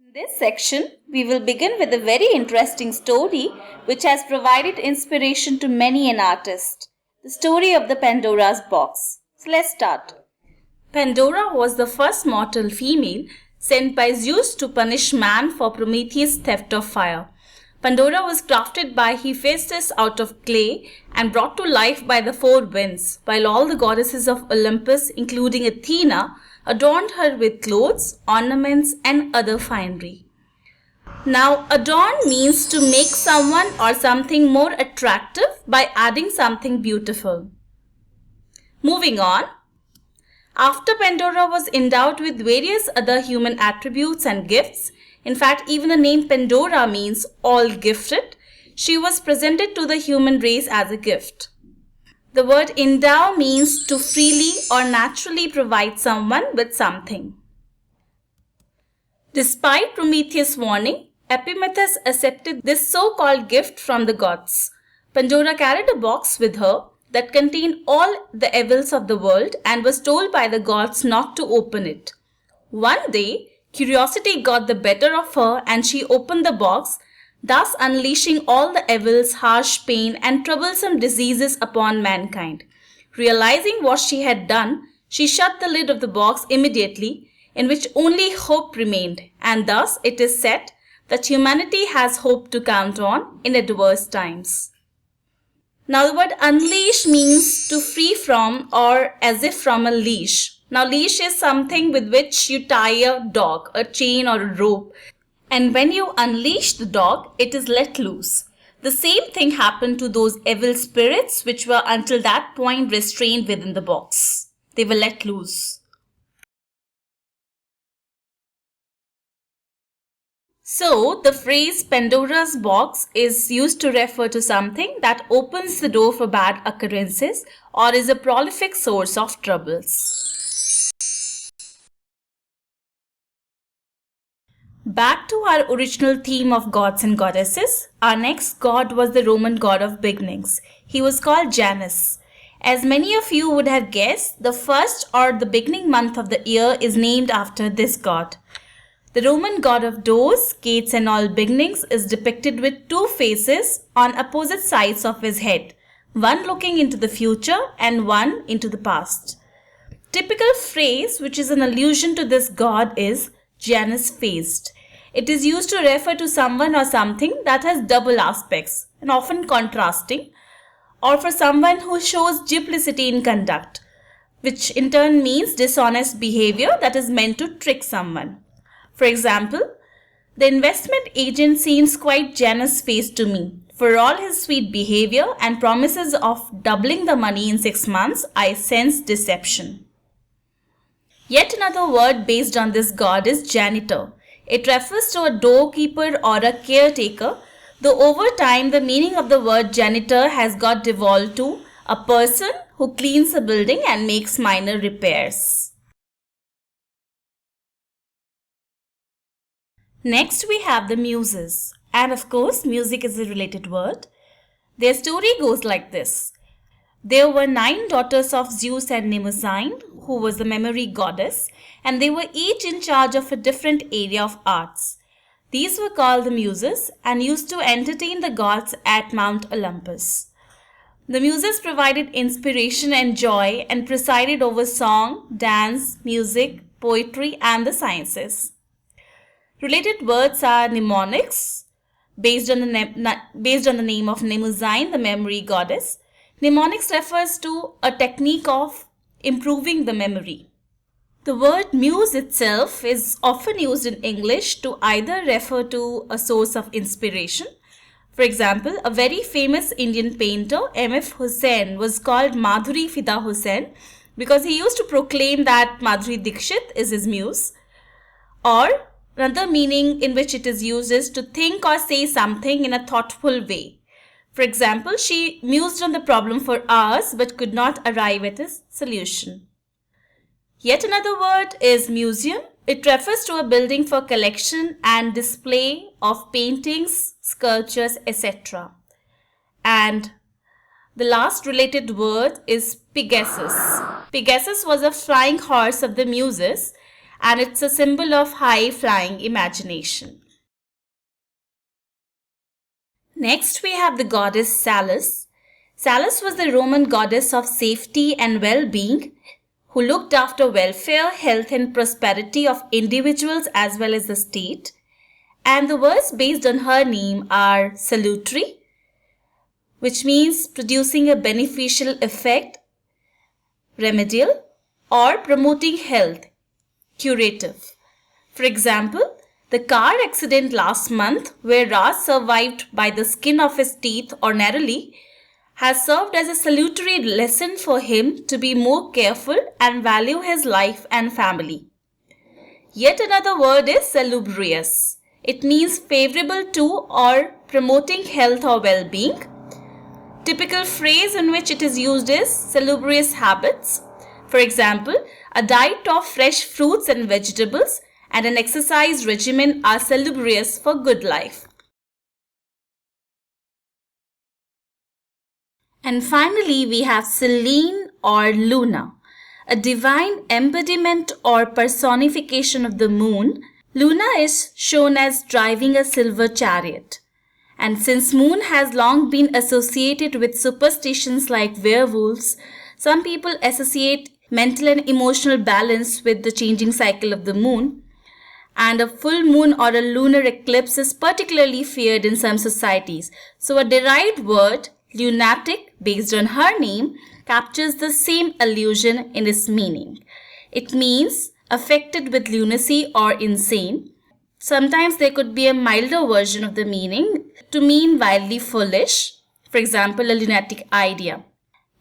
In this section, we will begin with a very interesting story which has provided inspiration to many an artist. The story of the Pandora's Box. So let's start. Pandora was the first mortal female sent by Zeus to punish man for Prometheus' theft of fire. Pandora was crafted by Hephaestus out of clay and brought to life by the four winds, while all the goddesses of Olympus, including Athena, adorned her with clothes, ornaments, and other finery. Now, adorn means to make someone or something more attractive by adding something beautiful. Moving on. After Pandora was endowed with various other human attributes and gifts, in fact, even the name Pandora means all gifted, she was presented to the human race as a gift. The word endow means to freely or naturally provide someone with something. Despite Prometheus' warning, Epimetheus accepted this so-called gift from the gods. Pandora carried a box with her that contained all the evils of the world and was told by the gods not to open it. One day, curiosity got the better of her and she opened the box, thus unleashing all the evils, harsh pain, and troublesome diseases upon mankind. Realizing what she had done, she shut the lid of the box immediately, in which only hope remained, and thus it is said that humanity has hope to count on in adverse times. Now the word unleash means to free from or as if from a leash. Now leash is something with which you tie a dog, a chain or a rope. And when you unleash the dog, it is let loose. The same thing happened to those evil spirits which were until that point restrained within the box. They were let loose. So, the phrase Pandora's box is used to refer to something that opens the door for bad occurrences or is a prolific source of troubles. Back to our original theme of gods and goddesses, our next god was the Roman god of beginnings. He was called Janus. As many of you would have guessed, the first or the beginning month of the year is named after this god. The Roman god of doors, gates and all beginnings is depicted with two faces on opposite sides of his head, one looking into the future and one into the past. Typical phrase which is an allusion to this god is Janus-faced. It is used to refer to someone or something that has double aspects and often contrasting, or for someone who shows duplicity in conduct, which in turn means dishonest behavior that is meant to trick someone. For example, the investment agent seems quite Janus-faced to me. For all his sweet behavior and promises of doubling the money in 6 months, I sense deception. Yet another word based on this god is janitor. It refers to a doorkeeper or a caretaker, though over time the meaning of the word janitor has got devolved to a person who cleans a building and makes minor repairs. Next we have the Muses, and of course music is a related word. Their story goes like this. There were 9 daughters of Zeus and Mnemosyne, who was the memory goddess, and they were each in charge of a different area of arts. These were called the Muses and used to entertain the gods at Mount Olympus. The Muses provided inspiration and joy and presided over song, dance, music, poetry, and the sciences. Related words are mnemonics, based on the name of Mnemosyne, the memory goddess. Mnemonics refers to a technique of improving the memory. The word muse itself is often used in English to either refer to a source of inspiration. For example, a very famous Indian painter, M.F. Hussain, was called Madhuri Fida Hussain because he used to proclaim that Madhuri Dixit is his muse. Or another meaning in which it is used is to think or say something in a thoughtful way. For example, she mused on the problem for hours but could not arrive at a solution. Yet another word is museum. It refers to a building for collection and display of paintings, sculptures, etc. And the last related word is Pegasus. Pegasus was a flying horse of the Muses, and it's a symbol of high-flying imagination. Next, we have the goddess Salas. Salas was the Roman goddess of safety and well-being who looked after welfare, health and prosperity of individuals as well as the state. And the words based on her name are salutary, which means producing a beneficial effect, remedial, or promoting health, curative. For example, the car accident last month where Raj survived by the skin of his teeth or narrowly has served as a salutary lesson for him to be more careful and value his life and family. Yet another word is salubrious. It means favorable to or promoting health or well-being. Typical phrase in which it is used is salubrious habits. For example, a diet of fresh fruits and vegetables and an exercise regimen are salubrious for good life. And finally, we have Selene or Luna, a divine embodiment or personification of the moon. Luna is shown as driving a silver chariot. And since moon has long been associated with superstitions like werewolves, some people associate mental and emotional balance with the changing cycle of the moon. And a full moon or a lunar eclipse is particularly feared in some societies. So a derived word, lunatic, based on her name, captures the same allusion in its meaning. It means affected with lunacy or insane. Sometimes there could be a milder version of the meaning to mean wildly foolish. For example, a lunatic idea.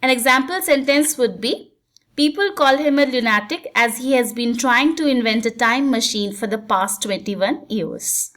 An example sentence would be, people call him a lunatic as he has been trying to invent a time machine for the past 21 years.